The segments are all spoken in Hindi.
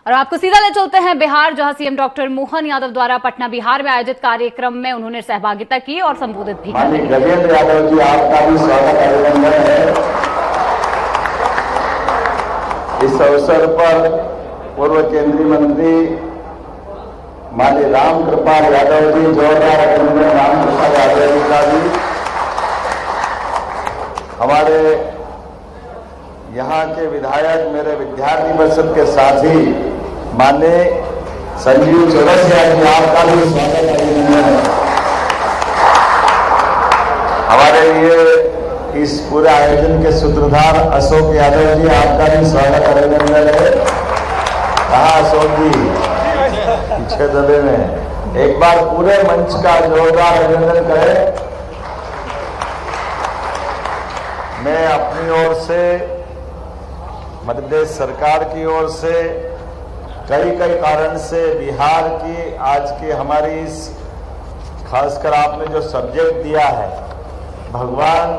और आपको सीधा ले चलते हैं बिहार, जहां सीएम डॉक्टर मोहन यादव द्वारा पटना बिहार में आयोजित कार्यक्रम में उन्होंने सहभागिता की और संबोधित भी किया। गजेंद्र यादव जी, आपका भी स्वागत अभिनंदन है। इस अवसर पर पूर्व केंद्रीय मंत्री माननीय रामकृपाल यादव जी, जोरदार अभिनंदन रामकृपाल यादव जी का भी। हमारे यहाँ के विधायक, मेरे विद्यार्थी परिषद के साथी माननीय संजीव चौरसिया जी, आपका भी स्वागत अभिनंदन है। हमारे लिए इस पूरे आयोजन के सूत्रधार अशोक यादव जी, आपका भी स्वागत अभिनंदन है। कहाँ अशोक जी? पीछे दबे में। एक बार पूरे मंच का जोरदार अभिनंदन करें। मैं अपनी ओर से, मध्य प्रदेश सरकार की ओर से, कई कारण से बिहार की आज की हमारी इस, खासकर आपने जो सब्जेक्ट दिया है, भगवान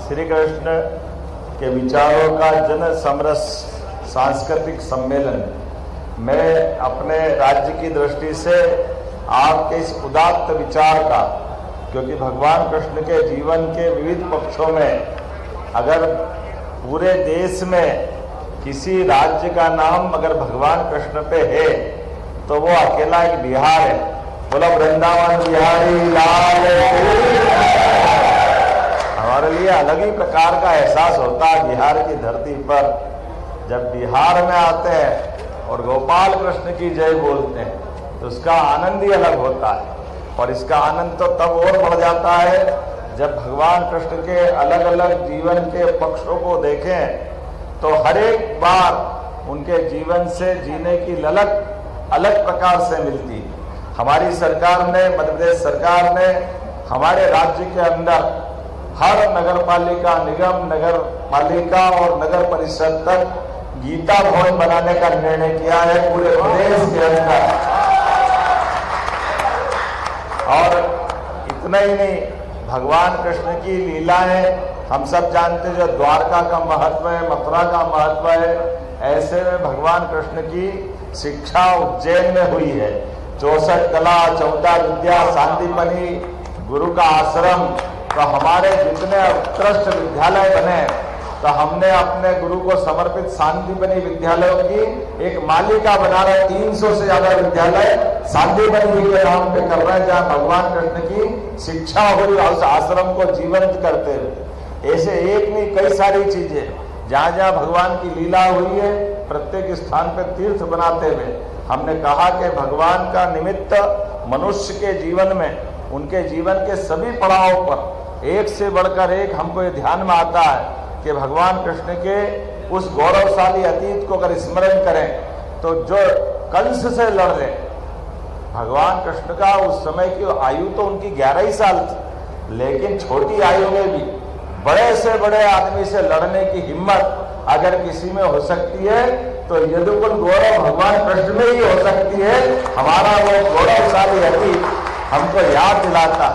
श्री कृष्ण के विचारों का जन समरस सांस्कृतिक सम्मेलन, मैं अपने राज्य की दृष्टि से आपके इस उदात्त विचार का, क्योंकि भगवान कृष्ण के जीवन के विविध पक्षों में अगर पूरे देश में किसी राज्य का नाम अगर भगवान कृष्ण पे है तो वो अकेला एक बिहार है। बोला वृंदावन बिहारी लाल। हमारे लिए अलग ही प्रकार का एहसास होता है बिहार की धरती पर जब बिहार में आते हैं और गोपाल कृष्ण की जय बोलते हैं, तो उसका आनंद ही अलग होता है। और इसका आनंद तो तब और बढ़ जाता है जब भगवान कृष्ण के अलग अलग जीवन के पक्षों को देखें तो हर एक बार उनके जीवन से जीने की ललक अलग प्रकार से मिलती है। हमारी सरकार ने, मध्य प्रदेश सरकार ने हमारे राज्य के अंदर हर नगर पालिका, निगम, नगर पालिका और नगर परिषद तक गीता भवन बनाने का निर्णय किया है पूरे प्रदेश के अंदर। और इतना ही नहीं, भगवान कृष्ण की लीलाएं हम सब जानते हैं, जो द्वारका का महत्व है, मथुरा का महत्व है, ऐसे में भगवान कृष्ण की शिक्षा उज्जैन में हुई है। 64 कला, 14 विद्या, सांदीपनि, गुरु का आश्रम। तो हमारे जितने उत्कृष्ट विद्यालय बने, तो हमने अपने गुरु को समर्पित सांदीपनि विद्यालयों की एक मालिका बना रहे। 300 से ज्यादा विद्यालय सांदीपनि के नाम पे कर रहे हैं, जहाँ भगवान कृष्ण की शिक्षा हुई और उस आश्रम को जीवंत करते हुए। ऐसे एक नहीं, कई सारी चीजें जहाँ जहाँ भगवान की लीला हुई है, प्रत्येक स्थान पर तीर्थ बनाते हुए हमने कहा कि भगवान का निमित्त मनुष्य के जीवन में, उनके जीवन के सभी पड़ावों पर एक से बढ़कर एक हमको ये ध्यान में आता है कि भगवान कृष्ण के उस गौरवशाली अतीत को अगर स्मरण करें तो जो कंस से लड़ रहे, भगवान कृष्ण का उस समय की आयु तो उनकी 11 ही साल थी, लेकिन छोटी आयु में भी बड़े से बड़े आदमी से लड़ने की हिम्मत अगर किसी में हो सकती है तो यदुकुल गौरव भगवान कृष्ण में ही हो सकती है। हमारा वो गौरवशाली अतीत हमको याद दिलाता,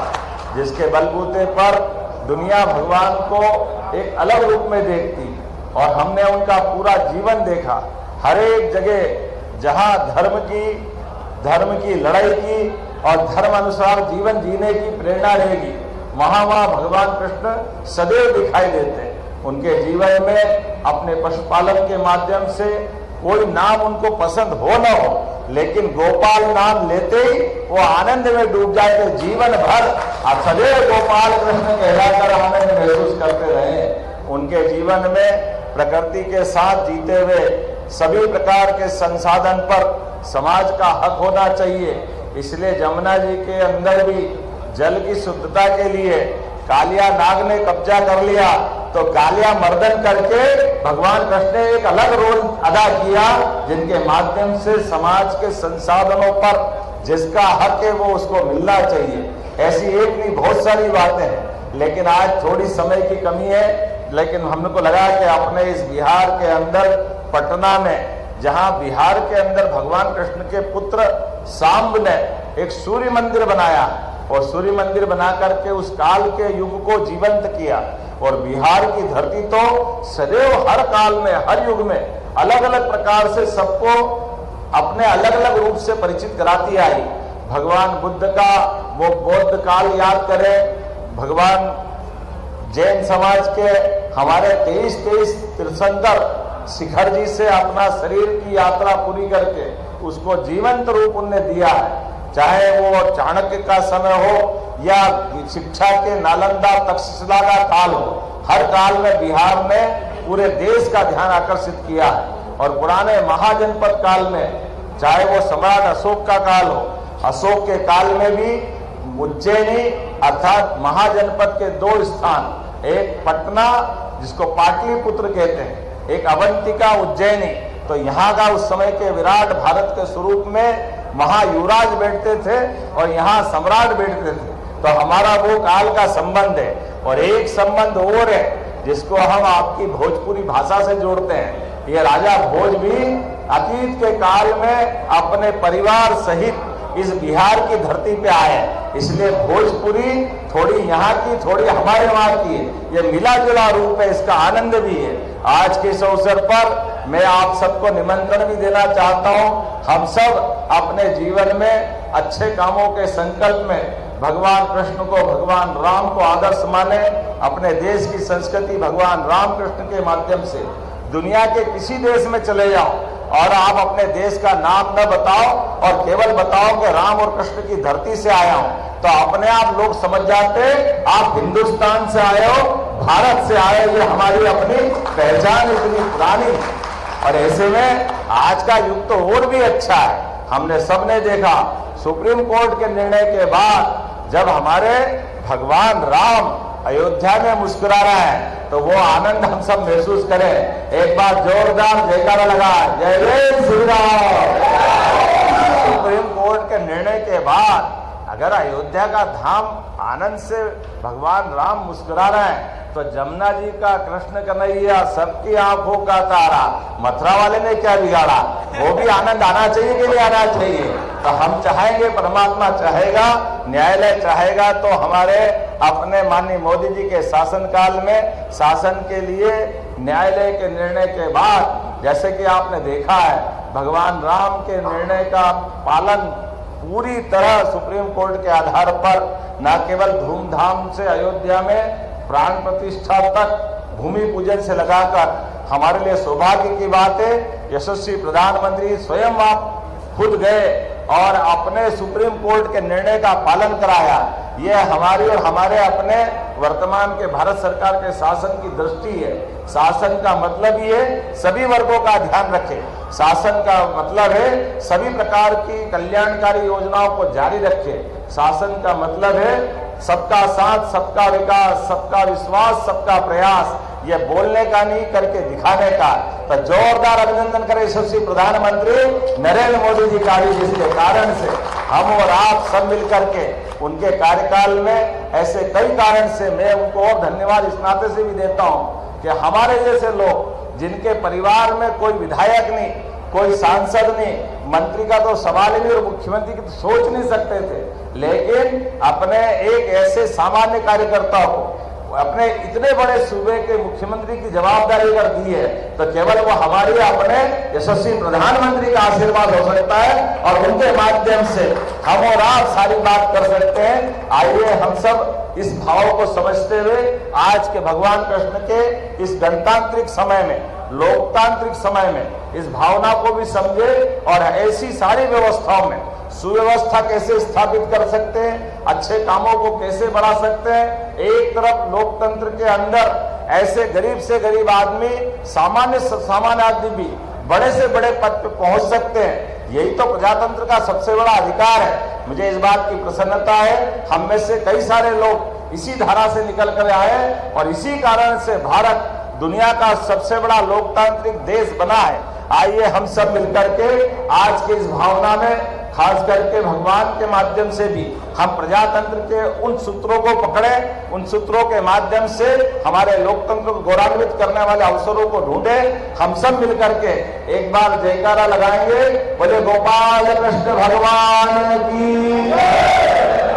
जिसके बलबूते पर दुनिया भगवान को एक अलग रूप में देखती और हमने उनका पूरा जीवन देखा। हर एक जगह जहां धर्म की लड़ाई की और धर्म अनुसार जीवन जीने की प्रेरणा रहेगी, वहां भगवान कृष्ण सदैव दिखाई देते हैं। उनके जीवन में अपने पशुपालन के माध्यम से कोई नाम उनको पसंद हो न हो, लेकिन गोपाल नाम लेते ही वो आनंद में डूब जाते, जीवन भर सदैव गोपाल कृष्ण कहलाकर आनंद महसूस करते रहे। उनके जीवन में प्रकृति के साथ जीते हुए सभी प्रकार के संसाधन पर समाज का हक होना चाहिए। इसलिए जमुना जी के अंदर भी जल की शुद्धता के लिए कालिया नाग ने कब्जा कर लिया, तो कालिया मर्दन करके भगवान कृष्ण ने एक अलग रोल अदा किया, जिनके माध्यम से समाज के संसाधनों पर जिसका हक है वो उसको मिलना चाहिए। ऐसी एक नहीं, बहुत सारी बातें हैं, लेकिन आज थोड़ी समय की कमी है। लेकिन हमको लगा कि अपने इस बिहार के अंदर पटना में, जहां बिहार के अंदर भगवान कृष्ण के पुत्र सांब ने एक सूर्य मंदिर बनाया और सूर्य मंदिर बना करके उस काल के युग को जीवंत किया। और बिहार की धरती तो सदैव हर काल में, हर युग में अलग अलग प्रकार से सबको अपने अलग अलग रूप से परिचित कराती आई। भगवान बुद्ध का वो बौद्ध काल याद करें, भगवान जैन समाज के हमारे 23 तीर्थंकर शिखर जी से अपना शरीर की यात्रा पूरी करके उसको जीवंत रूप उनने दिया है। चाहे वो चाणक्य का समय हो या शिक्षा के नालंदा तक्षशिला का काल हो, हर काल में बिहार ने पूरे देश का ध्यान आकर्षित किया है। और पुराने महाजनपद काल में, चाहे वो सम्राट अशोक का काल हो, अशोक के काल में भी उज्जैनी अर्थात महाजनपद के 2 स्थान, एक पटना जिसको पाटलिपुत्र कहते हैं, एक अवंतिका उज्जैनी, तो यहाँ का उस समय के विराट भारत के स्वरूप में महायुवराज बैठते थे और यहाँ सम्राट बैठते थे। तो हमारा वो काल का संबंध है। और एक संबंध और है जिसको हम आपकी भोजपुरी भाषा से जोड़ते हैं। ये राजा भोज भी अतीत के काल में अपने परिवार सहित इस बिहार की धरती पे आए, इसलिए भोजपुरी थोड़ी यहाँ की थोड़ी हमारे वहाँ की है। ये मिला जुला रूप है, इसका आनंद भी है। आज के इस अवसर पर मैं आप सबको निमंत्रण भी देना चाहता हूँ। हम सब अपने जीवन में अच्छे कामों के संकल्प में भगवान कृष्ण को, भगवान राम को आदर्श माने। अपने देश की संस्कृति भगवान राम कृष्ण के माध्यम से दुनिया के किसी देश में चले जाओ और आप अपने देश का नाम न बताओ और केवल बताओ कि राम और कृष्ण की धरती से आया हूं, तो अपने आप लोग समझ जाते आप हिंदुस्तान से आए हो, भारत से आए। ये हमारी अपनी पहचान इतनी पुरानी है। और ऐसे में आज का युग तो और भी अच्छा है। हमने सबने देखा सुप्रीम कोर्ट के निर्णय के बाद जब हमारे भगवान राम अयोध्या में मुस्कुरा रहा है तो वो आनंद हम सब महसूस करें। एक बार जोरदार जयकारा लगा, जय जय श्री राम। सुप्रीम कोर्ट के निर्णय के बाद अगर अयोध्या का धाम आनंद से भगवान राम मुस्कुरा रहे हैं तो जमुना जी का कृष्ण कन्हैया सबकी आंखों का तारा मथुरा वाले ने क्या बिगाड़ा, वो भी आनंद आना चाहिए कि नहीं आना चाहिए। तो हम चाहेंगे, परमात्मा चाहेगा, न्यायालय चाहेगा तो हमारे अपने माननीय मोदी जी के शासनकाल में शासन के लिए न्यायालय के निर्णय के बाद, जैसे कि आपने देखा है भगवान राम के निर्णय का पालन पूरी तरह सुप्रीम कोर्ट के आधार पर न केवल धूमधाम से अयोध्या में प्राण प्रतिष्ठा तक भूमि पूजन से लगाकर हमारे लिए सौभाग्य की बात है। यशस्वी प्रधानमंत्री स्वयं आप खुद गए और अपने सुप्रीम कोर्ट के निर्णय का पालन कराया। ये हमारी और हमारे अपने वर्तमान के भारत सरकार के शासन की दृष्टि है। शासन का मतलब ये सभी वर्गों का ध्यान रखे। शासन का मतलब है सभी प्रकार की कल्याणकारी योजनाओं को जारी रखे। शासन का मतलब है सबका साथ, सबका विकास, सबका विश्वास, सबका प्रयास। ये बोलने का नहीं, करके दिखाने का। तो जोरदार अभिनंदन करें यशस्वी प्रधानमंत्री नरेंद्र मोदी जी का भी, जिसके कारण से हम और आप सब मिलकर के उनके कार्यकाल में ऐसे कई कारण से मैं उनको और धन्यवाद इस नाते से भी देता हूं कि हमारे जैसे लोग जिनके परिवार में कोई विधायक नहीं, कोई सांसद नहीं, मंत्री का तो सवाल ही नहीं और मुख्यमंत्री की तो सोच नहीं सकते थे, लेकिन अपने एक ऐसे सामान्य कार्यकर्ता को अपने इतने बड़े सूबे के मुख्यमंत्री की जवाबदारी अगर दी है तो केवल वो हमारी अपने यशस्वी प्रधानमंत्री का आशीर्वाद हो सकता है और उनके माध्यम से हम और आप सारी बात कर सकते हैं। आइए हम सब इस भाव को समझते हुए आज के भगवान कृष्ण के इस गणतांत्रिक समय में, लोकतांत्रिक समय में इस भावना को भी समझे और ऐसी सारी व्यवस्थाओं में सुव्यवस्था कैसे स्थापित कर सकते हैं, अच्छे कामों को कैसे बढ़ा सकते हैं। एक तरफ लोकतंत्र के अंदर ऐसे गरीब से गरीब आदमी, सामान्य से सामान्य आदमी भी बड़े से बड़े पद पे पहुंच सकते हैं। यही तो प्रजातंत्र का सबसे बड़ा अधिकार है। मुझे इस बात की प्रसन्नता है, हम में से कई सारे लोग इसी धारा से निकल कर आए और इसी कारण से भारत दुनिया का सबसे बड़ा लोकतांत्रिक देश बना है। आइए हम सब मिलकर के आज की इस भावना में, खास करके भगवान के माध्यम से भी हम प्रजातंत्र के उन सूत्रों को पकड़ें, उन सूत्रों के माध्यम से हमारे लोकतंत्र को गौरवान्वित करने वाले अवसरों को ढूंढें। हम सब मिलकर के एक बार जयकारा लगाएंगे, बोले गोपाल कृष्ण भगवान की।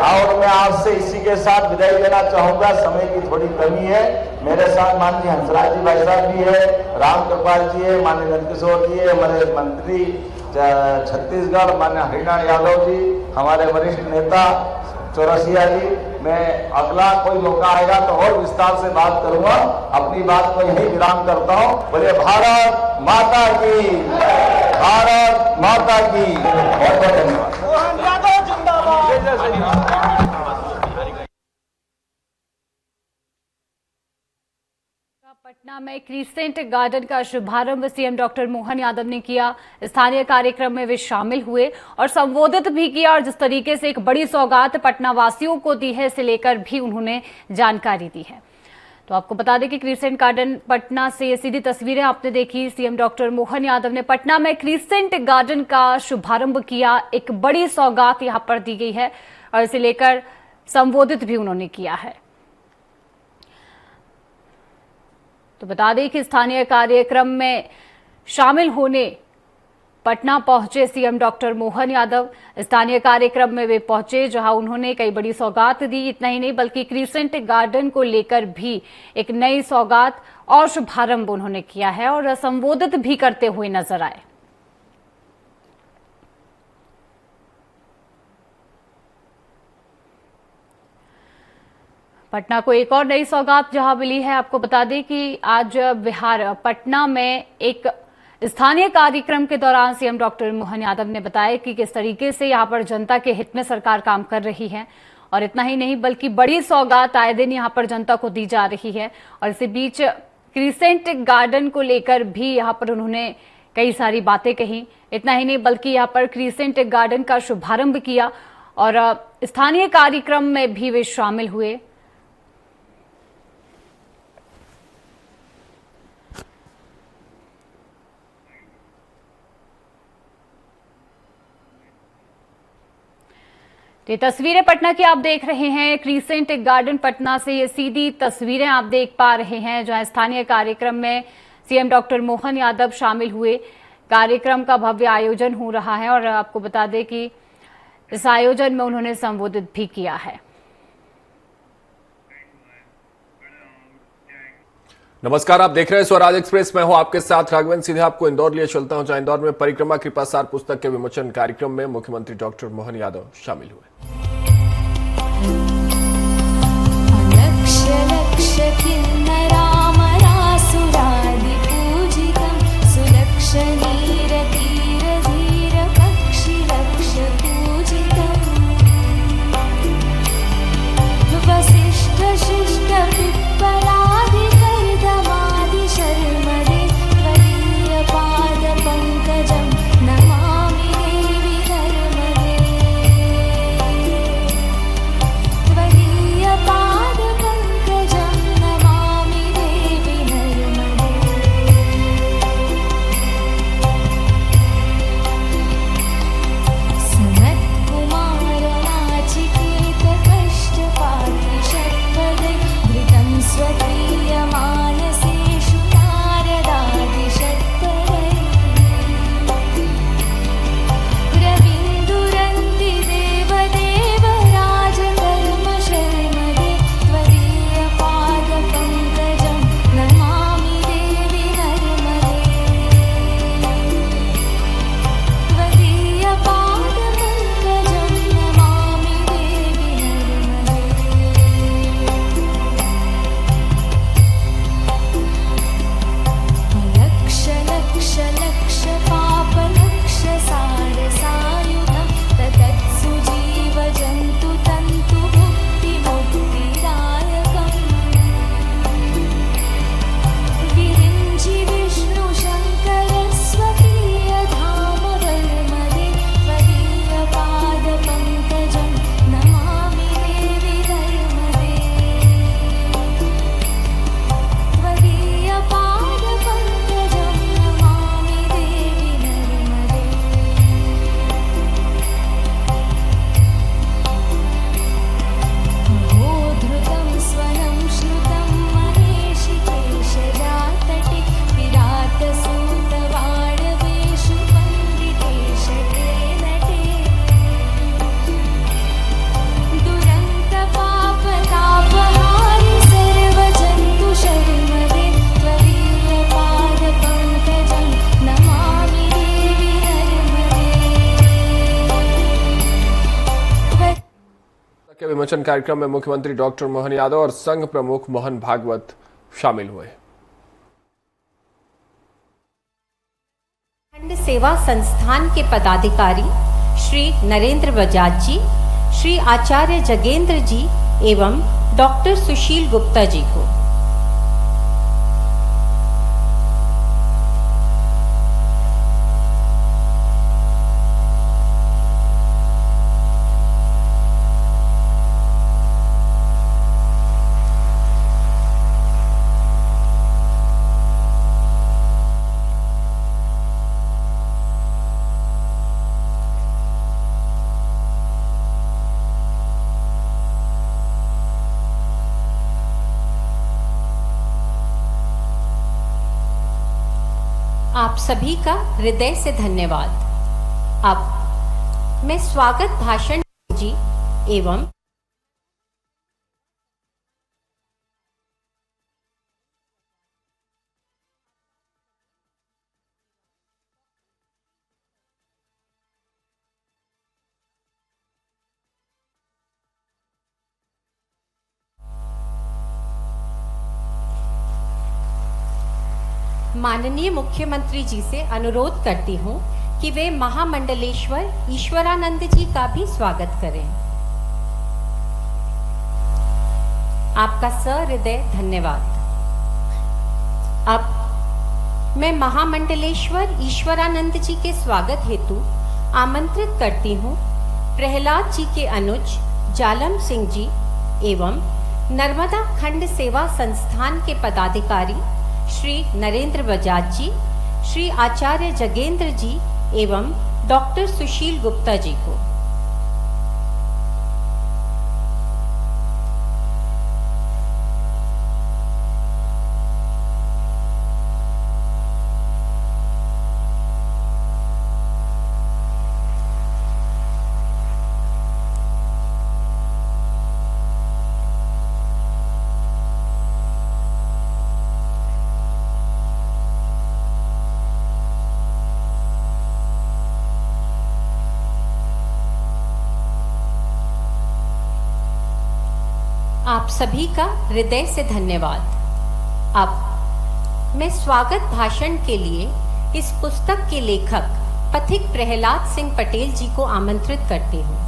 और मैं आपसे इसी के साथ विदाई लेना चाहूंगा, समय की थोड़ी कमी है। मेरे साथ माननीय हंसराज जी भाई साहब भी है, राम कृपाल जी है, माननीय नंदकिशोर जी है, हमारे मंत्री छत्तीसगढ़ मान्य हरिनारायण यादव जी, हमारे वरिष्ठ नेता चौरसिया जी। मैं अगला कोई मौका आएगा तो और विस्तार से बात करूंगा। अपनी बात को यही विराम करता हूं। बोले भारत माता की, भारत माता की। बहुत बहुत धन्यवाद। पटना में क्रिसेंट गार्डन का शुभारंभ सीएम डॉक्टर मोहन यादव ने किया। स्थानीय कार्यक्रम में वे शामिल हुए और संबोधित भी किया और जिस तरीके से एक बड़ी सौगात पटना वासियों को दी है, इसे लेकर भी उन्होंने जानकारी दी है। तो आपको बता दें कि क्रिसेंट गार्डन पटना से ये सीधी तस्वीरें आपने देखी। सीएम डॉक्टर मोहन यादव ने पटना में क्रिसेंट गार्डन का शुभारंभ किया। एक बड़ी सौगात यहां पर दी गई है और इसे लेकर संबोधित भी उन्होंने किया है। तो बता दें कि स्थानीय कार्यक्रम में शामिल होने पटना पहुंचे सीएम डॉक्टर मोहन यादव। स्थानीय कार्यक्रम में वे पहुंचे जहां उन्होंने कई बड़ी सौगात दी। इतना ही नहीं बल्कि क्रिसेंट गार्डन को लेकर भी एक नई सौगात और शुभारंभ उन्होंने किया है और संबोधित भी करते हुए नजर आए। पटना को एक और नई सौगात जहां मिली है, आपको बता दें कि आज बिहार पटना में एक स्थानीय कार्यक्रम के दौरान सीएम डॉक्टर मोहन यादव ने बताया कि किस तरीके से यहां पर जनता के हित में सरकार काम कर रही है और इतना ही नहीं बल्कि बड़ी सौगात आए दिन यहां पर जनता को दी जा रही है। और इसी बीच क्रिसेंट गार्डन को लेकर भी यहां पर उन्होंने कई सारी बातें कही। इतना ही नहीं बल्कि यहां पर क्रिसेंट गार्डन का शुभारंभ किया और स्थानीय कार्यक्रम में भी वे शामिल हुए। ये तस्वीरें पटना की आप देख रहे हैं। क्रिसेंट गार्डन पटना से ये सीधी तस्वीरें आप देख पा रहे हैं जहां स्थानीय कार्यक्रम में सीएम डॉक्टर मोहन यादव शामिल हुए। कार्यक्रम का भव्य आयोजन हो रहा है और आपको बता दें कि इस आयोजन में उन्होंने संबोधित भी किया है। नमस्कार, आप देख रहे हैं स्वराज एक्सप्रेस। मैं हूं आपके साथ राघवेंद्र। सीधे आपको इंदौर लिए चलता हूं जहां इंदौर में परिक्रमा कृपा सार पुस्तक के विमोचन कार्यक्रम में मुख्यमंत्री डॉक्टर मोहन यादव शामिल हुए। त्वदीयपादपङ्कजं नमामि विमोचन कार्यक्रम में मुख्यमंत्री डॉक्टर मोहन यादव और संघ प्रमुख मोहन भागवत शामिल हुए। खंड सेवा संस्थान के पदाधिकारी श्री नरेंद्र बजाज जी, श्री आचार्य जगेंद्र जी एवं डॉक्टर सुशील गुप्ता जी को आप सभी का हृदय से धन्यवाद। अब मैं स्वागत भाषण जी एवं माननीय मुख्यमंत्री जी से अनुरोध करती हूं कि वे महामंडलेश्वर ईश्वरानंद जी का भी स्वागत करें। आपका सहृदय धन्यवाद। अब मैं महामंडलेश्वर ईश्वरानंद जी के स्वागत हेतु आमंत्रित करती हूं प्रहलाद जी के अनुज जालम सिंह जी एवं नर्मदा खंड सेवा संस्थान के पदाधिकारी श्री नरेंद्र बजाज जी, श्री आचार्य जगेंद्र जी एवं डॉक्टर सुशील गुप्ता जी को। आप सभी का हृदय से धन्यवाद। अब मैं स्वागत भाषण के लिए इस पुस्तक के लेखक पथिक प्रहलाद सिंह पटेल जी को आमंत्रित करती हूँ।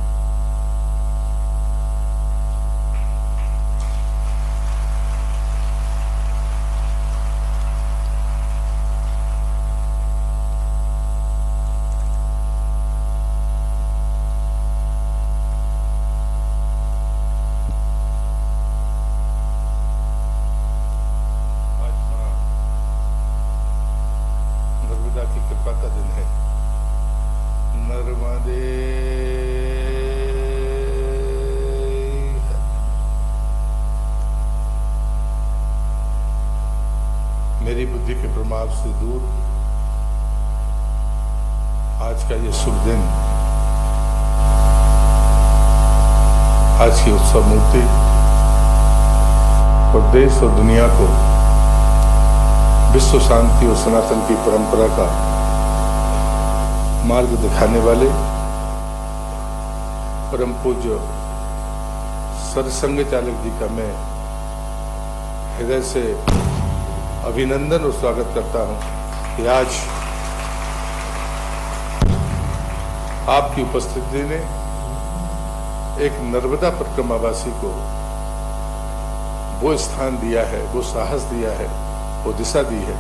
की कृपा का दिन है। नर्मदे मेरी बुद्धि के प्रभाव से दूर आज का ये शुभ दिन, आज की उत्सव मूर्ति और देश और दुनिया को विश्व शांति और सनातन की परंपरा का मार्ग दिखाने वाले परम पूज्य सरसंघ चालक जी का मैं हृदय से अभिनंदन और स्वागत करता हूं कि आज आपकी उपस्थिति ने एक नर्मदा परिक्रमावासी को वो स्थान दिया है, वो साहस दिया है, वो दिशा दी है,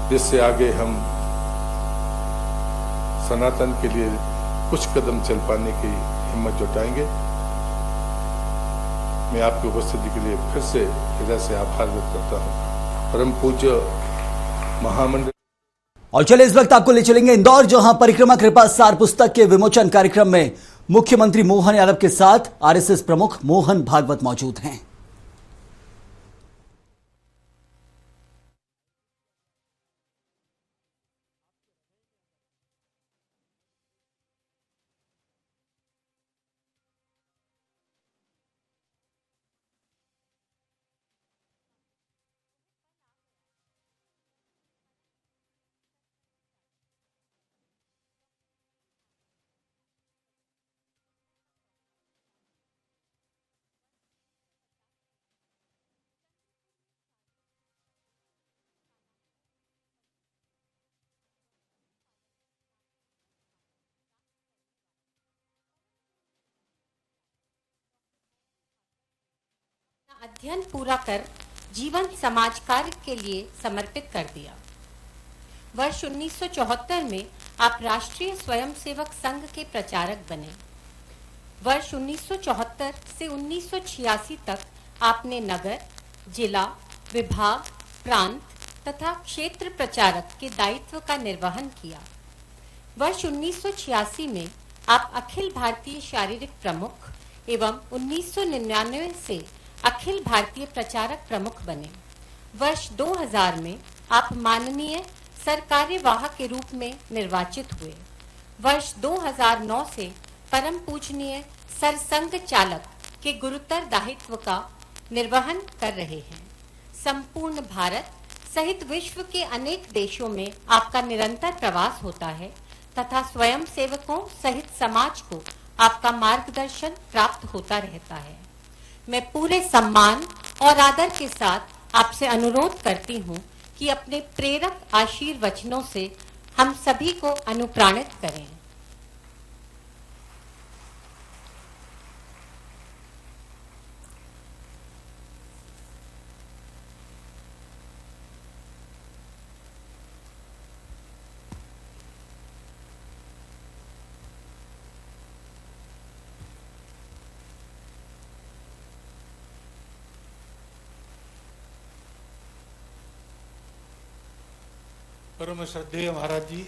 जिससे आगे हम सनातन के लिए कुछ कदम चल पाने की हिम्मत जुटाएंगे। मैं आपकी उपस्थिति के लिए फिर से हृदय से आभार व्यक्त करता हूं। परम पूज्य महामंडल। और चलिए इस वक्त आपको ले चलेंगे इंदौर, जहां परिक्रमा कृपा सार पुस्तक के विमोचन कार्यक्रम में मुख्यमंत्री मोहन यादव के साथ आरएसएस प्रमुख मोहन भागवत मौजूद हैं। अध्ययन पूरा कर जीवन समाज कार्य के लिए समर्पित कर दिया। वर्ष 1974 में आप राष्ट्रीय स्वयंसेवक संघ के प्रचारक बने। वर्ष 1974 से 1986 तक आपने नगर, जिला, विभाग, प्रांत तथा क्षेत्र प्रचारक के दायित्व का निर्वहन किया। वर्ष 1986 में आप अखिल भारतीय शारीरिक प्रमुख एवं 1999 से अखिल भारतीय प्रचारक प्रमुख बने। वर्ष 2000 में आप माननीय सरकार्यवाह के रूप में निर्वाचित हुए। वर्ष 2009 से परम पूजनीय सरसंघ चालक के गुरुतर दायित्व का निर्वहन कर रहे हैं। संपूर्ण भारत सहित विश्व के अनेक देशों में आपका निरंतर प्रवास होता है तथा स्वयं सेवकों सहित समाज को आपका मार्गदर्शन प्राप्त होता रहता है। मैं पूरे सम्मान और आदर के साथ आपसे अनुरोध करती हूँ कि अपने प्रेरक आशीर्वचनों से हम सभी को अनुप्राणित करें। परम श्रद्धेय महाराज जी,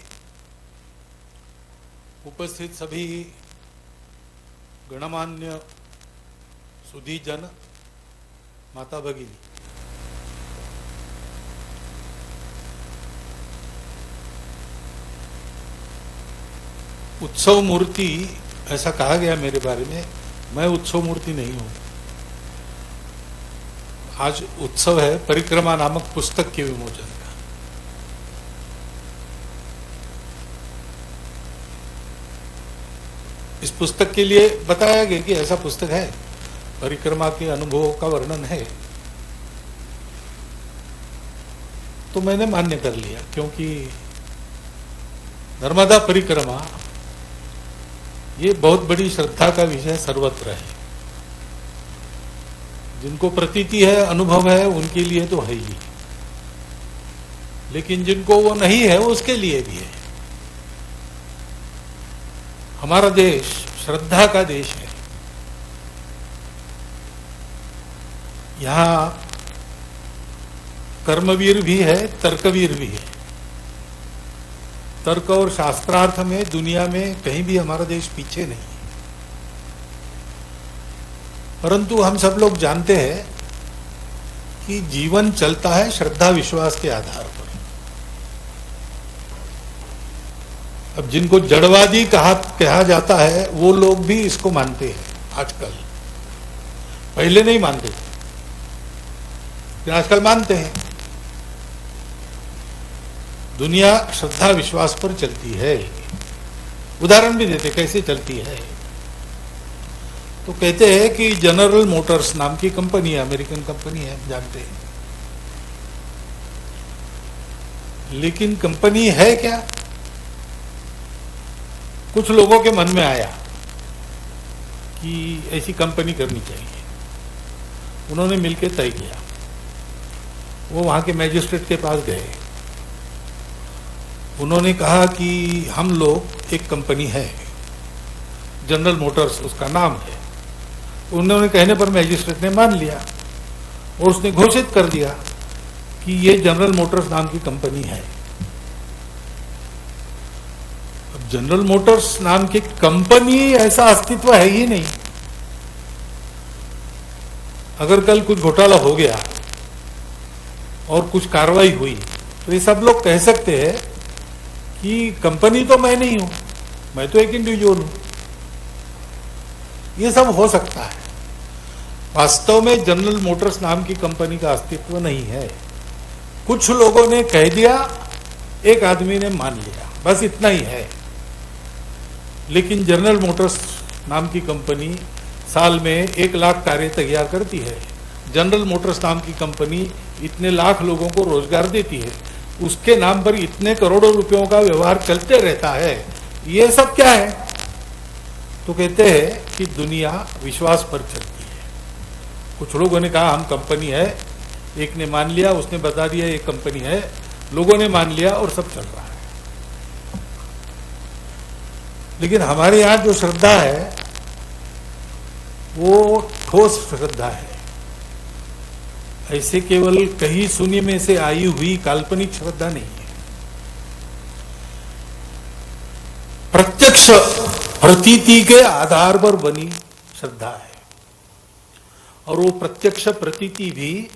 उपस्थित सभी गणमान्य सुधी जन, माता भगिनी, उत्सव मूर्ति ऐसा कहा गया मेरे बारे में। मैं उत्सव मूर्ति नहीं हूं। आज उत्सव है परिक्रमा नामक पुस्तक के विमोचन का। इस पुस्तक के लिए बताया गया कि ऐसा पुस्तक है, परिक्रमा के अनुभवों का वर्णन है, तो मैंने मान्य कर लिया, क्योंकि नर्मदा परिक्रमा ये बहुत बड़ी श्रद्धा का विषय सर्वत्र है। जिनको प्रतीति है, अनुभव है, उनके लिए तो है ही, लेकिन जिनको वो नहीं है उसके लिए भी है। हमारा देश श्रद्धा का देश है। यहां कर्मवीर भी है, तर्कवीर भी है। तर्क और शास्त्रार्थ में दुनिया में कहीं भी हमारा देश पीछे नहीं है। परंतु हम सब लोग जानते हैं कि जीवन चलता है श्रद्धा विश्वास के आधार पर। अब जिनको जड़वादी कहा जाता है वो लोग भी इसको मानते हैं आजकल। पहले नहीं मानते थे, लेकिन आजकल मानते हैं। दुनिया श्रद्धा विश्वास पर चलती है। उदाहरण भी देते कैसे चलती है। तो कहते हैं कि जनरल मोटर्स नाम की कंपनी है, अमेरिकन कंपनी है, जानते हैं। लेकिन कंपनी है क्या? कुछ लोगों के मन में आया कि ऐसी कंपनी करनी चाहिए। उन्होंने मिलकर तय किया। वो वहां के मैजिस्ट्रेट के पास गए। उन्होंने कहा कि हम लोग एक कंपनी है, जनरल मोटर्स उसका नाम है। उन्होंने कहने पर मैजिस्ट्रेट ने मान लिया और उसने घोषित कर दिया कि ये जनरल मोटर्स नाम की कंपनी है। अब जनरल मोटर्स नाम की कंपनी ऐसा अस्तित्व है ही नहीं। अगर कल कुछ घोटाला हो गया और कुछ कार्रवाई हुई तो ये सब लोग कह सकते हैं कि कंपनी तो मैं नहीं हूं, मैं तो एक इंडिविजुअल हूं। ये सब हो सकता है। वास्तव में जनरल मोटर्स नाम की कंपनी का अस्तित्व नहीं है। कुछ लोगों ने कह दिया, एक आदमी ने मान लिया, बस इतना ही है। लेकिन जनरल मोटर्स नाम की कंपनी साल में 1 लाख कारें तैयार करती है। जनरल मोटर्स नाम की कंपनी इतने लाख लोगों को रोजगार देती है। उसके नाम पर इतने करोड़ों रुपयों का व्यवहार चलते रहता है। ये सब क्या है? तो कहते हैं कि दुनिया विश्वास पर चलती है। कुछ लोगों ने कहा हम कंपनी है, एक ने मान लिया, उसने बता दिया ये कंपनी है, लोगों ने मान लिया और सब चल रहा है। लेकिन हमारे यहां जो श्रद्धा है वो ठोस श्रद्धा है, ऐसे केवल कहीं सुनी में से आई हुई काल्पनिक श्रद्धा नहीं है। प्रत्यक्ष प्रतीति के आधार पर बनी श्रद्धा है, और वो प्रत्यक्ष प्रतीति भी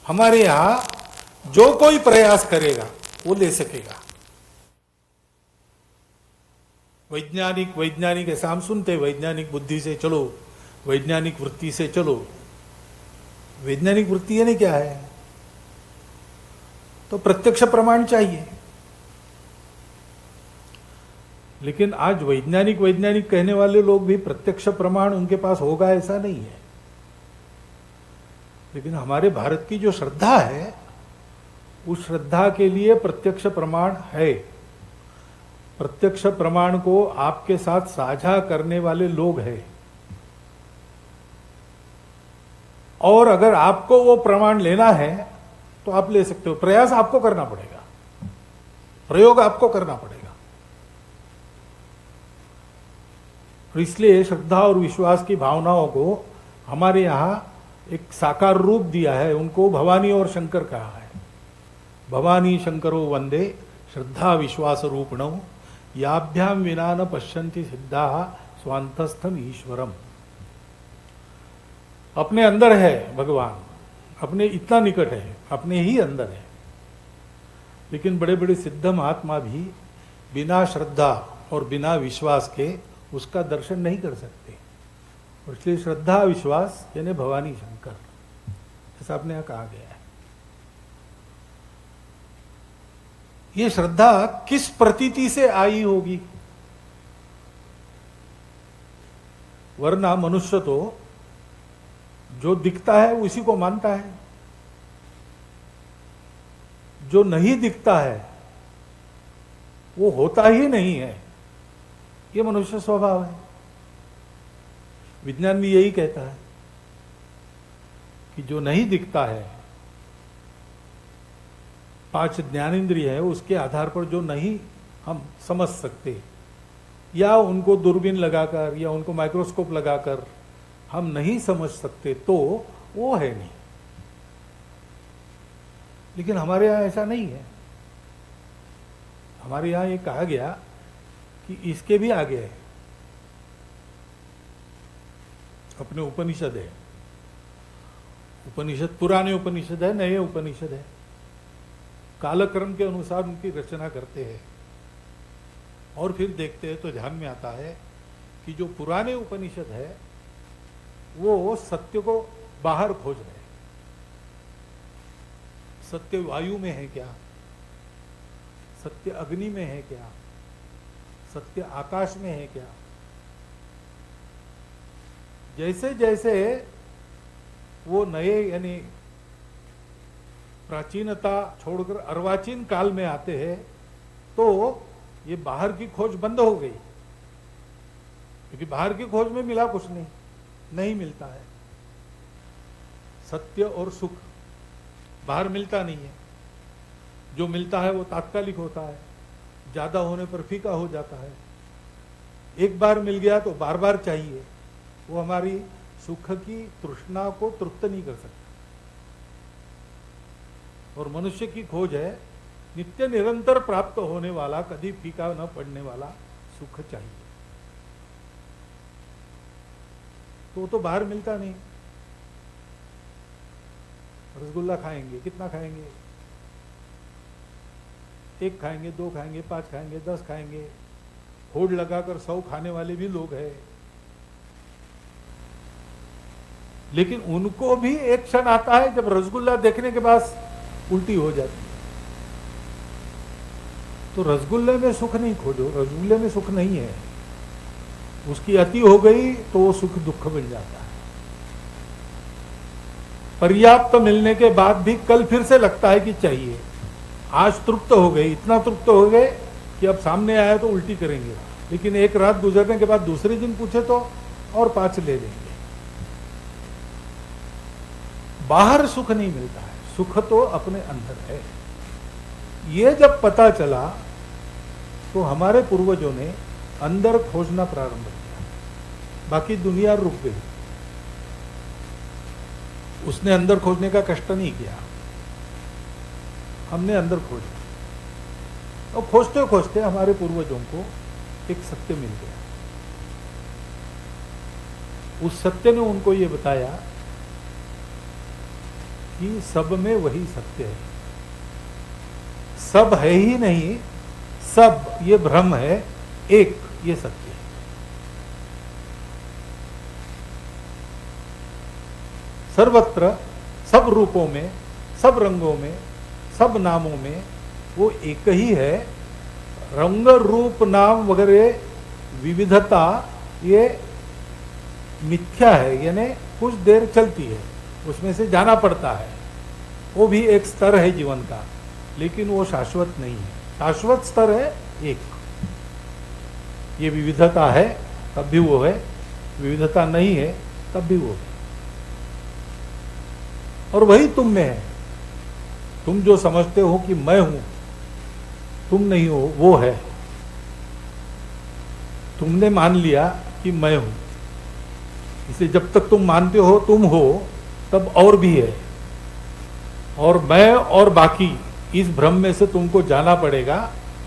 हमारे यहां जो कोई प्रयास करेगा वो ले सकेगा। वैज्ञानिक ऐसा हम सुनते, वैज्ञानिक बुद्धि से चलो, वैज्ञानिक वृत्ति से चलो। वैज्ञानिक वृत्ति यानी क्या है? तो प्रत्यक्ष प्रमाण चाहिए। लेकिन आज वैज्ञानिक कहने वाले लोग भी प्रत्यक्ष प्रमाण उनके पास होगा ऐसा नहीं है। लेकिन हमारे भारत की जो श्रद्धा है उस श्रद्धा के लिए प्रत्यक्ष प्रमाण है। प्रत्यक्ष प्रमाण को आपके साथ साझा करने वाले लोग हैं, और अगर आपको वो प्रमाण लेना है तो आप ले सकते हो। प्रयास आपको करना पड़ेगा, प्रयोग आपको करना पड़ेगा। और इसलिए श्रद्धा और विश्वास की भावनाओं को हमारे यहां एक साकार रूप दिया है। उनको भवानी और शंकर कहा है। भवानी शंकरो वंदे श्रद्धा विश्वास रूपिणौ याभ्याम विना न पश्यन्ति सिद्धा स्वांतस्थम ईश्वरम। अपने अंदर है भगवान, अपने इतना निकट है, अपने ही अंदर है। लेकिन बड़े बड़े सिद्ध महात्मा भी बिना श्रद्धा और बिना विश्वास के उसका दर्शन नहीं कर सकते। और इसलिए श्रद्धा विश्वास यानी भवानी शंकर, ऐसा अपने यहां कहा गया है। ये श्रद्धा किस प्रतीति से आई होगी? वरना मनुष्य तो जो दिखता है उसी को मानता है, जो नहीं दिखता है वो होता ही नहीं है। ये मनुष्य स्वभाव है। विज्ञान भी यही कहता है कि जो नहीं दिखता है, 5 ज्ञानेंद्रिय है, उसके आधार पर जो नहीं हम समझ सकते, या उनको दूरबीन लगाकर या उनको माइक्रोस्कोप लगाकर हम नहीं समझ सकते, तो वो है नहीं। लेकिन हमारे यहां ऐसा नहीं है। हमारे यहां ये कहा गया कि इसके भी आगे है। अपने उपनिषद है, उपनिषद पुराने उपनिषद है, नए उपनिषद है, कालक्रम के अनुसार उनकी रचना करते हैं। और फिर देखते हैं तो ध्यान में आता है कि जो पुराने उपनिषद है वो सत्य को बाहर खोज रहे हैं। सत्य वायु में है क्या? सत्य अग्नि में है क्या? सत्य आकाश में है क्या? जैसे जैसे वो नए यानी प्राचीनता छोड़कर अर्वाचीन काल में आते हैं तो ये बाहर की खोज बंद हो गई, क्योंकि बाहर की खोज में मिला कुछ नहीं मिलता है। सत्य और सुख बाहर मिलता नहीं है। जो मिलता है वो तात्कालिक होता है, ज्यादा होने पर फीका हो जाता है। एक बार मिल गया तो बार बार चाहिए। वो हमारी सुख की तृष्णा को तृप्त नहीं कर सकता। और मनुष्य की खोज है नित्य निरंतर प्राप्त होने वाला, कभी फीका न पड़ने वाला सुख चाहिए। तो बाहर मिलता नहीं। रसगुल्ला खाएंगे, कितना खाएंगे? 1 खाएंगे, 2 खाएंगे, 5 खाएंगे, 10 खाएंगे। होड़ लगाकर 100 खाने वाले भी लोग हैं। लेकिन उनको भी एक क्षण आता है जब रसगुल्ला देखने के बाद उल्टी हो जाती है। तो रसगुल्ले में सुख नहीं खोजो, रसगुल्ले में सुख नहीं है। उसकी अति हो गई तो वो सुख दुख बन जाता है। पर्याप्त मिलने के बाद भी कल फिर से लगता है कि चाहिए। आज तृप्त हो गए, इतना तृप्त हो गए कि अब सामने आया तो उल्टी करेंगे। लेकिन एक रात गुजरने के बाद दूसरे दिन पूछे तो और 5 ले लेंगे। बाहर सुख नहीं मिलता है, सुख तो अपने अंदर है। ये जब पता चला तो हमारे पूर्वजों ने अंदर खोजना प्रारंभ किया, बाकी दुनिया रुक गई। उसने अंदर खोजने का कष्ट नहीं किया, हमने अंदर खोजा। और खोजते खोजते हमारे पूर्वजों को एक सत्य मिल गया। उस सत्य ने उनको ये बताया कि सब में वही सत्य है, सब है ही नहीं, सब ये भ्रम है, एक ये सत्य है। सर्वत्र सब रूपों में, सब रंगों में, सब नामों में वो एक ही है। रंग रूप नाम वगैरह विविधता ये मिथ्या है, यानी कुछ देर चलती है, उसमें से जाना पड़ता है, वो भी एक स्तर है जीवन का, लेकिन वो शाश्वत नहीं है। शाश्वत स्तर है एक। ये विविधता है तब भी वो है, विविधता नहीं है तब भी वो है, और वही तुम में है। तुम जो समझते हो कि मैं हूं, तुम नहीं हो, वो है। तुमने मान लिया कि मैं हूं, इसलिए जब तक तुम मानते हो तुम हो, तब और भी है, और मैं और बाकी, इस भ्रम में से तुमको जाना पड़ेगा,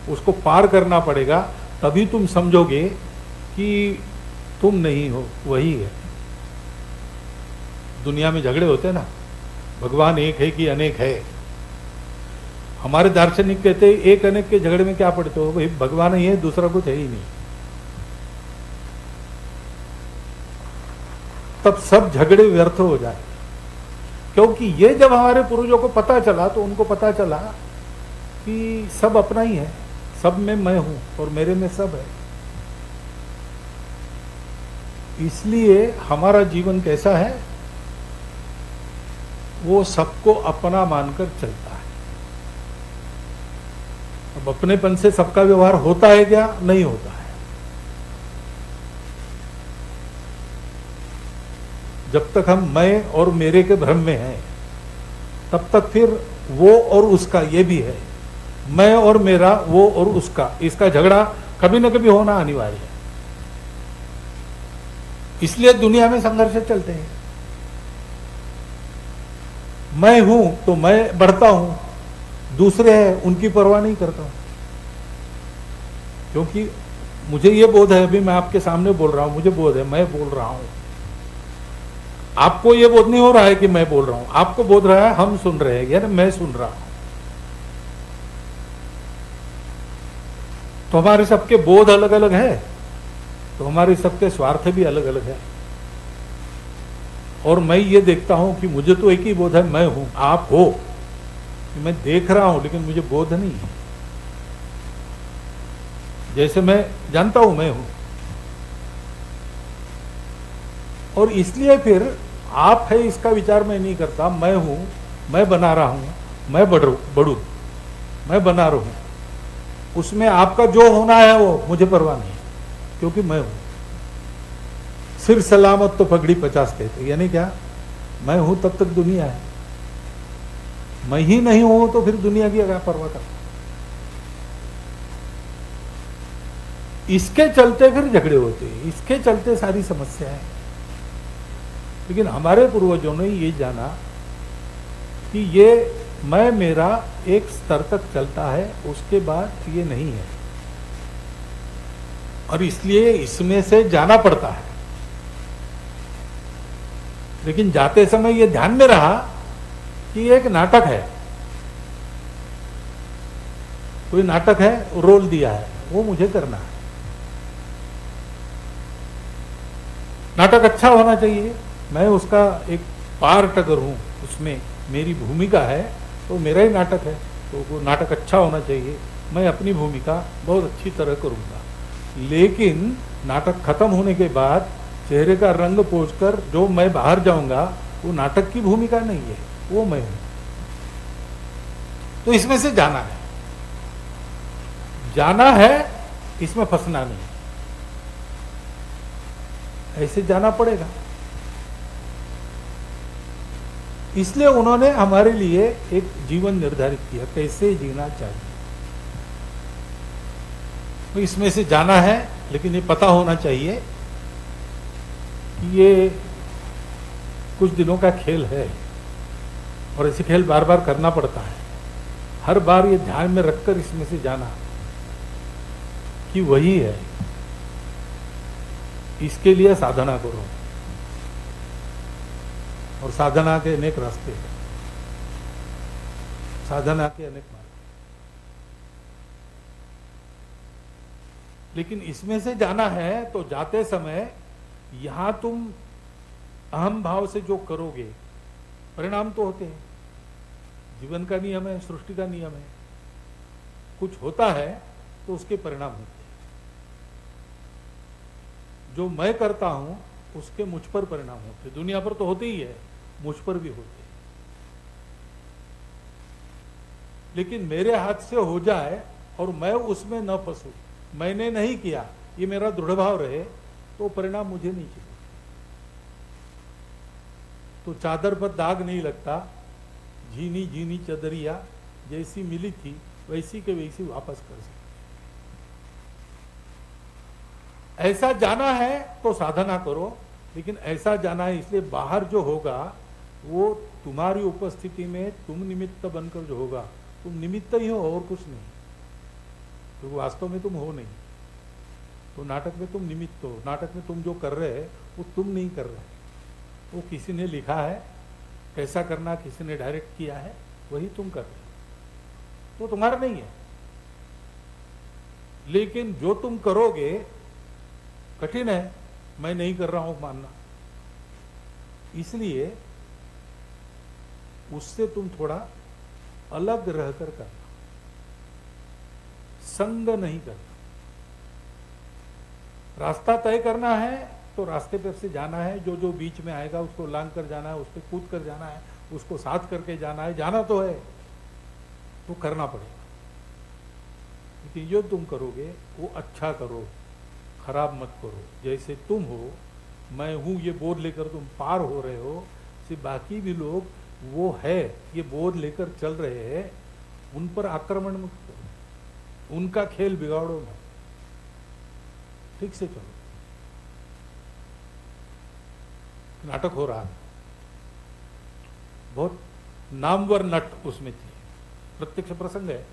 उसको पार करना पड़ेगा, तभी तुम समझोगे कि तुम नहीं हो, वही है। दुनिया में झगड़े होते हैं ना, भगवान एक है कि अनेक है। हमारे दार्शनिक कहते हैं एक अनेक के झगड़े में क्या पड़ते हो भाई, भगवान ही है, दूसरा कुछ है ही नहीं। तब सब झगड़े व्यर्थ हो जाए, क्योंकि ये जब हमारे पूर्वजों को पता चला तो उनको पता चला कि सब अपना ही है, सब में मैं हूं और मेरे में सब है। इसलिए हमारा जीवन कैसा है, वो सबको अपना मानकर चलता है। अब अपनेपन से सबका व्यवहार होता है क्या? नहीं होता है। जब तक हम मैं और मेरे के भ्रम में हैं, तब तक फिर वो और उसका ये भी है, मैं और मेरा, वो और उसका, इसका झगड़ा कभी न कभी होना अनिवार्य है। इसलिए दुनिया में संघर्ष चलते हैं। मैं हूं तो मैं बढ़ता हूं, दूसरे हैं उनकी परवाह नहीं करता हूं, क्योंकि मुझे ये बोध है, अभी मैं आपके सामने बोल रहा हूं, मुझे बोध है मैं बोल रहा हूं। आपको ये बोध नहीं हो रहा है कि मैं बोल रहा हूं, आपको बोध रहा है हम सुन रहे हैं, यानी मैं सुन रहा हूं। तो हमारे सबके बोध अलग अलग है, तो हमारे सबके स्वार्थ भी अलग अलग है। और मैं ये देखता हूं कि मुझे तो एक ही बोध है, मैं हूं, आप हो, मैं देख रहा हूं लेकिन मुझे बोध नहीं है। जैसे मैं जानता हूं मैं हूं, और इसलिए फिर आप है इसका विचार मैं नहीं करता। मैं हूं, मैं बना रहा हूं, मैं बढ़ू, मैं बना रहा हूं, उसमें आपका जो होना है वो मुझे परवाह नहीं, क्योंकि मैं हूं। सिर सलामत तो पगड़ी 50 कहते, यानी क्या, मैं हूं तब तक दुनिया है, मैं ही नहीं हूं तो फिर दुनिया की क्या परवाह करता। इसके चलते फिर झगड़े होते हैं, इसके चलते सारी समस्या है। लेकिन हमारे पूर्वजों ने ये जाना कि ये मैं मेरा एक स्तर तक चलता है, उसके बाद ये नहीं है, और इसलिए इसमें से जाना पड़ता है। लेकिन जाते समय ये ध्यान में रहा कि ये एक नाटक है, कोई नाटक है, रोल दिया है, वो मुझे करना है। नाटक अच्छा होना चाहिए, मैं उसका एक पार्ट अगर हूं, उसमें मेरी भूमिका है तो मेरा ही नाटक है, तो वो नाटक अच्छा होना चाहिए, मैं अपनी भूमिका बहुत अच्छी तरह करूंगा। लेकिन नाटक खत्म होने के बाद चेहरे का रंग पोंछकर जो मैं बाहर जाऊंगा, वो नाटक की भूमिका नहीं है, वो मैं हूं। तो इसमें से जाना है, जाना है, इसमें फंसना नहीं, ऐसे जाना पड़ेगा। इसलिए उन्होंने हमारे लिए एक जीवन निर्धारित किया, कैसे जीना चाहिए। तो इसमें से जाना है, लेकिन ये पता होना चाहिए कि ये कुछ दिनों का खेल है और ऐसे खेल बार बार करना पड़ता है। हर बार ये ध्यान में रखकर इसमें से जाना कि वही है, इसके लिए साधना करो। और साधना के अनेक रास्ते हैं, साधना के अनेक मार्ग, लेकिन इसमें से जाना है तो जाते समय यहां तुम अहम भाव से जो करोगे परिणाम तो होते हैं। जीवन का नियम है, सृष्टि का नियम है, कुछ होता है तो उसके परिणाम होते हैं। जो मैं करता हूं उसके मुझ पर परिणाम होते हैं। दुनिया पर तो होते ही है, मुझ पर भी होते हैं। लेकिन मेरे हाथ से हो जाए और मैं उसमें न फंसूं, मैंने नहीं किया, ये मेरा दृढ़ भाव रहे, तो परिणाम मुझे नहीं चाहिए। तो चादर पर दाग नहीं लगता, झीनी झीनी चदरिया जैसी मिली थी वैसी के वैसी वापस कर सकते। ऐसा जाना है तो साधना करो, लेकिन ऐसा जाना है इसलिए बाहर जो होगा वो तुम्हारी उपस्थिति में तुम निमित्त बनकर जो होगा, तुम निमित्त ही हो और कुछ नहीं। तो वास्तव में तुम हो नहीं। तो नाटक में तुम निमित्त हो, नाटक में तुम जो कर रहे हैं वो तुम नहीं कर रहे, वो किसी ने लिखा है, कैसा करना किसी ने डायरेक्ट किया है, वही तुम कर रहे हो, तो तुम्हारा नहीं है। लेकिन जो तुम करोगे कठिन है, मैं नहीं कर रहा हूं मानना, इसलिए उससे तुम थोड़ा अलग रहकर करना, संग नहीं करना। रास्ता तय करना है तो रास्ते पर से जाना है, जो जो बीच में आएगा उसको लांग कर जाना है, उस पर कूद कर जाना है, उसको साथ करके जाना है। जाना तो है तो करना पड़ेगा, लेकिन जो तुम करोगे वो अच्छा करो, खराब मत करो। जैसे तुम हो, मैं हूं ये बोध लेकर तुम पार हो रहे हो, से बाकी भी लोग वो है ये बोध लेकर चल रहे हैं, उन पर आक्रमण मत करो, उनका खेल बिगाड़ो मत, ठीक से चलो। नाटक हो रहा है, बहुत नामवर नट उसमें थे, प्रत्यक्ष प्रसंग है।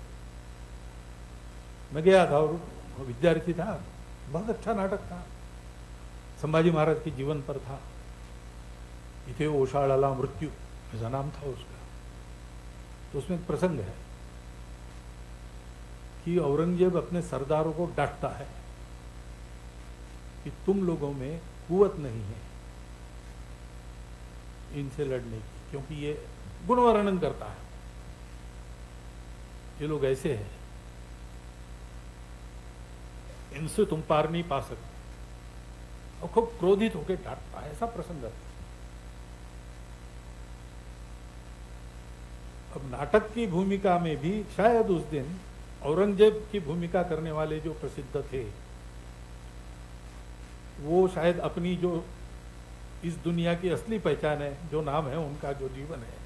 मैं गया था और विद्यार्थी था, बहुत अच्छा नाटक था, संभाजी महाराज के जीवन पर था। इथे ओशाळाला मृत्यू ऐसा नाम था उसका। तो उसमें एक प्रसंग है कि औरंगजेब अपने सरदारों को डांटता है कि तुम लोगों में कुवत नहीं है इनसे लड़ने की, क्योंकि ये गुण वर्णन करता है, ये लोग ऐसे हैं, इनसे तुम पार नहीं पा सकते, और खूब क्रोधित होकर डांटता है। ऐसा प्रसंग है। अब नाटक की भूमिका में भी शायद उस दिन औरंगजेब की भूमिका करने वाले जो प्रसिद्ध थे, वो शायद अपनी जो इस दुनिया की असली पहचान है, जो नाम है उनका, जो जीवन है,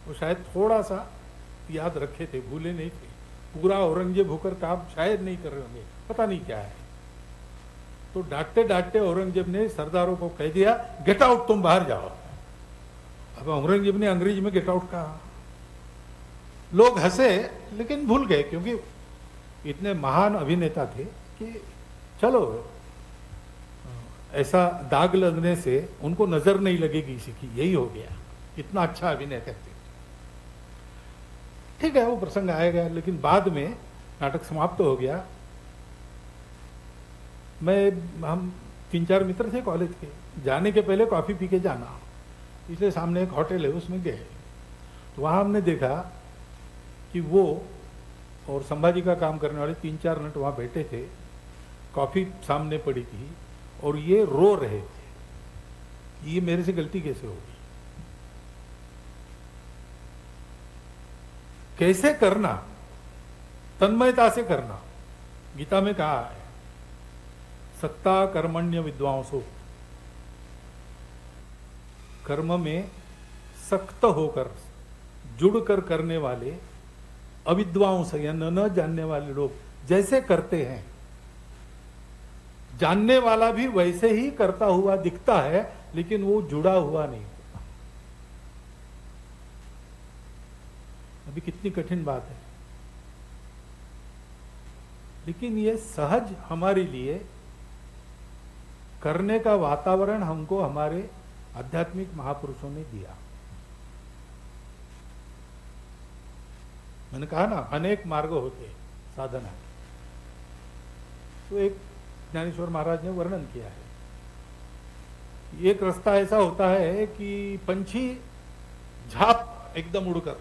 वो शायद थोड़ा सा याद रखे थे, भूले नहीं थे। पूरा औरंगजेब होकर काम शायद नहीं कर रहे होंगे, पता नहीं क्या है। तो डांटते डांटते औरंगजेब ने सरदारों को कह दिया, गेट आउट, तुम बाहर जाओ। अब औरंगजेब ने अंग्रेजी में गेट आउट कहा। लोग हंसे लेकिन भूल गए, क्योंकि इतने महान अभिनेता थे कि चलो ऐसा दाग लगने से उनको नजर नहीं लगेगी किसी की, यही हो गया, इतना अच्छा अभिनय करते। ठीक है, वो प्रसंग आएगा, लेकिन बाद में नाटक समाप्त हो गया। हम 3-4 मित्र थे कॉलेज के, जाने के पहले कॉफी पी के जाना, इसलिए सामने एक होटल है उसमें गए। तो वहां हमने देखा कि वो और संभाजी का काम करने वाले 3-4 नट वहां बैठे थे, कॉफी सामने पड़ी थी और ये रो रहे थे, ये मेरे से गलती कैसे होगी। कैसे करना, तन्मयता से करना। गीता में कहा है, सत्ता कर्मण्य विद्वांसो, कर्म में सख्त होकर जुड़कर करने वाले अविद्वाओं से या न जानने वाले लोग जैसे करते हैं, जानने वाला भी वैसे ही करता हुआ दिखता है, लेकिन वो जुड़ा हुआ नहीं होता। अभी कितनी कठिन बात है, लेकिन ये सहज हमारे लिए करने का वातावरण हमको हमारे आध्यात्मिक महापुरुषों ने दिया। मैंने कहा ना, अनेक मार्ग होते हैं साधना के, तो एक ज्ञानेश्वर महाराज ने वर्णन किया है। एक रास्ता ऐसा होता है कि पंछी झाप एकदम उड़कर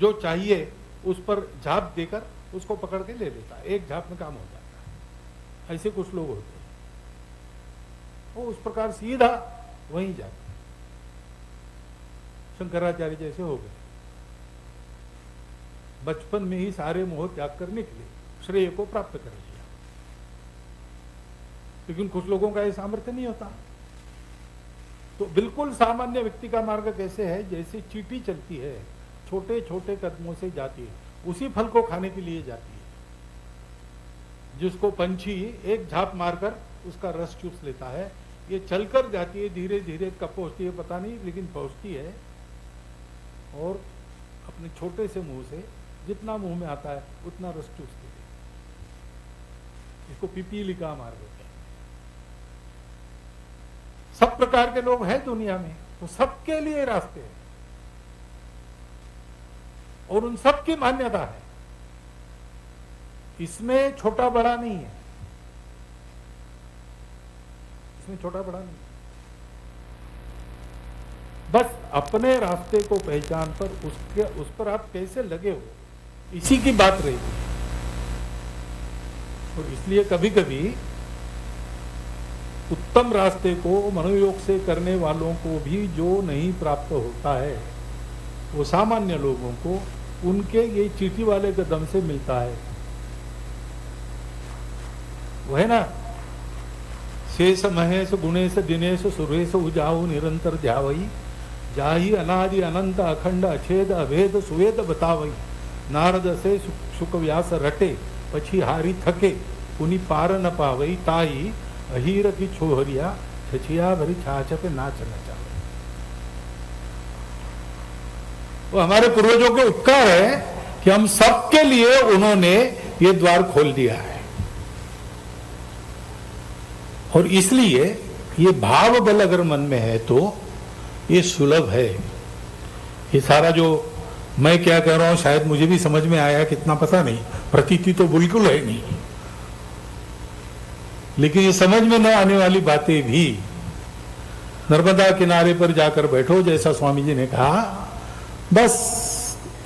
जो चाहिए उस पर झाप देकर उसको पकड़ के ले लेता है, एक झाप में काम हो जाता है। ऐसे कुछ लोग होते हैं, वो उस प्रकार सीधा वहीं जाते हैं। शंकराचार्य जैसे हो गए, बचपन में ही सारे मोह त्याग कर निकले, श्रेय को प्राप्त कर लिया। लेकिन कुछ लोगों का ये सामर्थ्य नहीं होता। तो बिल्कुल सामान्य व्यक्ति का मार्ग कैसे है, जैसे चींटी चलती है, छोटे छोटे कदमों से जाती है, उसी फल को खाने के लिए जाती है, जिसको पंछी एक झाप मारकर उसका रस चूस लेता है। ये चलकर जाती है, धीरे धीरे कब पहुंचती है पता नहीं, लेकिन पहुंचती है और अपने छोटे से मुंह से जितना मुंह में आता है उतना रस चूसती है। इसको पिपीली का मार्ग होता है। सब प्रकार के लोग हैं दुनिया में, तो सबके लिए रास्ते हैं और उन सब की मान्यता है। इसमें छोटा बड़ा नहीं है, इसमें छोटा बड़ा नहीं, बस अपने रास्ते को पहचान पर उस पर आप कैसे लगे हो, इसी की बात रही। और इसलिए कभी कभी उत्तम रास्ते को मनोयोग से करने वालों को भी जो नहीं प्राप्त होता है, वो सामान्य लोगों को उनके ये चींटी वाले कदम से मिलता है। वो है ना, शेष महेश गुणेश दिनेश सुरेश उजाऊ निरंतर ध्यावई, जाही अनादि अनंत अखंड अछेद अभेद सुवेद बतावई, नारद से सुख व्यास रटे पछी हारी थके, पुनि पार न पावई, ताई अहीर की छोहरिया छछिया भरी छाछ पे नाच नचावे। वो हमारे पूर्वजों के उपकार है कि हम सबके लिए उन्होंने ये द्वार खोल दिया है। और इसलिए ये भाव बल अगर मन में है तो ये सुलभ है। ये सारा जो मैं क्या कह रहा हूं शायद मुझे भी समझ में आया, कितना पता नहीं, प्रतीति तो बिल्कुल है नहीं, लेकिन ये समझ में न आने वाली बातें भी, नर्मदा किनारे पर जाकर बैठो, जैसा स्वामी जी ने कहा, बस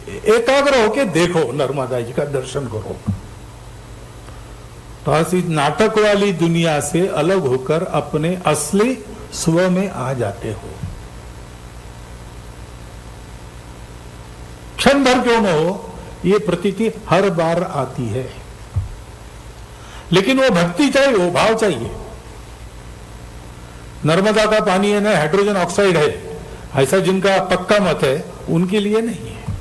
एकाग्र होके देखो, नर्मदा जी का दर्शन करो, तो ऐसी नाटक वाली दुनिया से अलग होकर अपने असली स्व में आ जाते हो। क्षण भर क्यों न हो, ये प्रतीति हर बार आती है, लेकिन वो भक्ति चाहिए, वो भाव चाहिए। नर्मदा का पानी है ना, हाइड्रोजन ऑक्साइड है, ऐसा जिनका पक्का मत है उनके लिए नहीं है,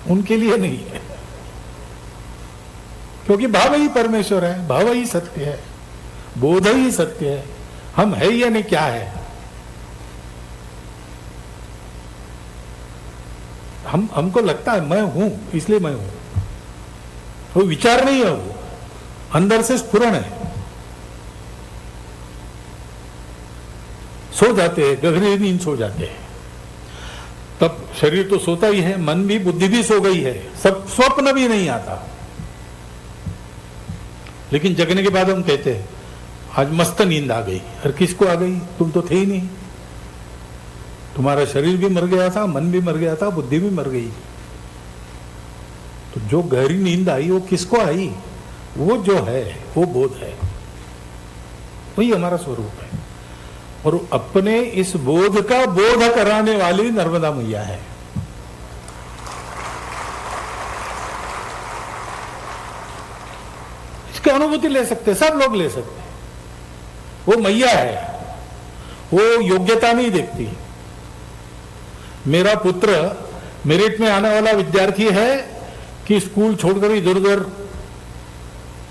उनके लिए नहीं है, क्योंकि भाव ही परमेश्वर है, भाव ही सत्य है, बोध ही सत्य है। हम है या नहीं क्या है, हमको लगता है मैं हूं इसलिए मैं हूं, वो विचार नहीं है, वो अंदर से स्फुरण है। सो जाते हैं, गहरी नींद सो जाते हैं, तब शरीर तो सोता ही है, मन भी, बुद्धि भी सो गई है, सब स्वप्न भी नहीं आता, लेकिन जगने के बाद हम कहते हैं आज मस्त नींद आ गई। अरे किसको आ गई, तुम तो थे ही नहीं, तुम्हारा शरीर भी मर गया था, मन भी मर गया था, बुद्धि भी मर गई। तो जो गहरी नींद आई वो किसको आई, वो जो है वो बोध है, वही हमारा स्वरूप है। और अपने इस बोध का बोध कराने वाली नर्मदा मैया है। इसकी अनुभूति ले सकते, सब लोग ले सकते। वो मैया है, वो योग्यता नहीं देखती, मेरा पुत्र मेरिट में आने वाला विद्यार्थी है कि स्कूल छोड़कर इधर उधर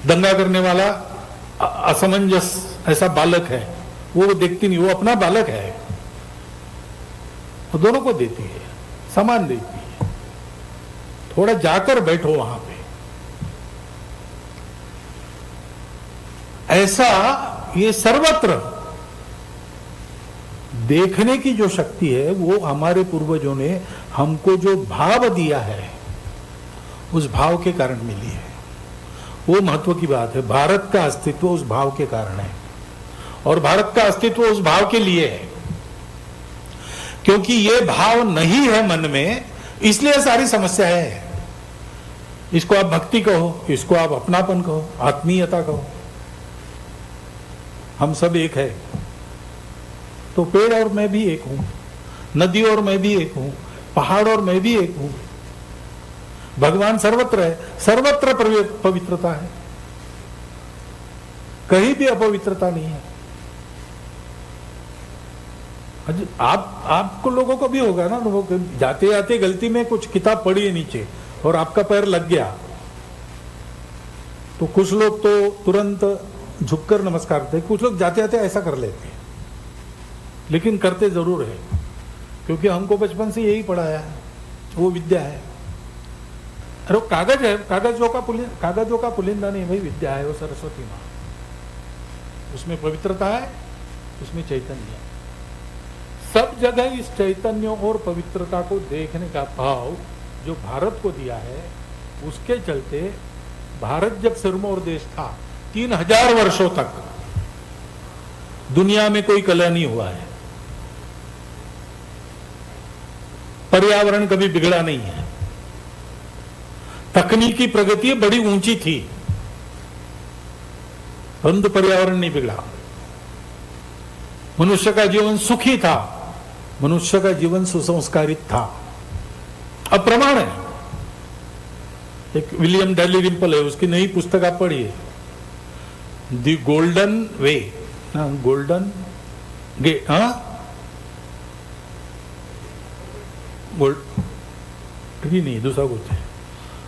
दंगा करने वाला असमंजस ऐसा बालक है, वो देखती नहीं, वो अपना बालक है, वो दोनों को देती है, समान देती है। थोड़ा जाकर बैठो वहां पे। ऐसा ये सर्वत्र देखने की जो शक्ति है वो हमारे पूर्वजों ने हमको जो भाव दिया है उस भाव के कारण मिली है। वो महत्व की बात है। भारत का अस्तित्व उस भाव के कारण है और भारत का अस्तित्व उस भाव के लिए है, क्योंकि ये भाव नहीं है मन में, इसलिए सारी समस्या है। इसको आप भक्ति कहो, इसको आप अपनापन कहो, आत्मीयता कहो। हम सब एक है, तो पेड़ और मैं भी एक हूं, नदी और मैं भी एक हूं, पहाड़ और मैं भी एक हूं। भगवान सर्वत्र है, सर्वत्र पवित्रता है, कहीं भी अपवित्रता नहीं है। आपको लोगों को भी होगा ना, वो जाते जाते गलती में कुछ किताब पढ़ी है नीचे और आपका पैर लग गया, तो कुछ लोग तो तुरंत झुककर नमस्कार करते, कुछ लोग जाते जाते ऐसा कर लेते हैं, लेकिन करते जरूर है, क्योंकि हमको बचपन से यही पढ़ाया है, वो विद्या है। अरे वो कागज है, कागजों का पुलिंदा नहीं भाई, विद्या है, वो सरस्वती माँ, उसमें पवित्रता है, उसमें चैतन्य है। सब जगह इस चैतन्य और पवित्रता को देखने का भाव जो भारत को दिया है, उसके चलते भारत जब सिरमौर देश था 3000 वर्षों तक दुनिया में कोई कलह नहीं हुआ है, पर्यावरण कभी बिगड़ा नहीं है, तकनीकी प्रगति बड़ी ऊंची थी, परंतु पर्यावरण नहीं बिगड़ा। मनुष्य का जीवन सुखी था, मनुष्य का जीवन सुसंस्कारित था। अब प्रमाण है, एक विलियम डैलीरिम्पल है, उसकी नई पुस्तक आप पढ़िए, the golden way, golden gate, gold नहीं, दूसरा कुछ है,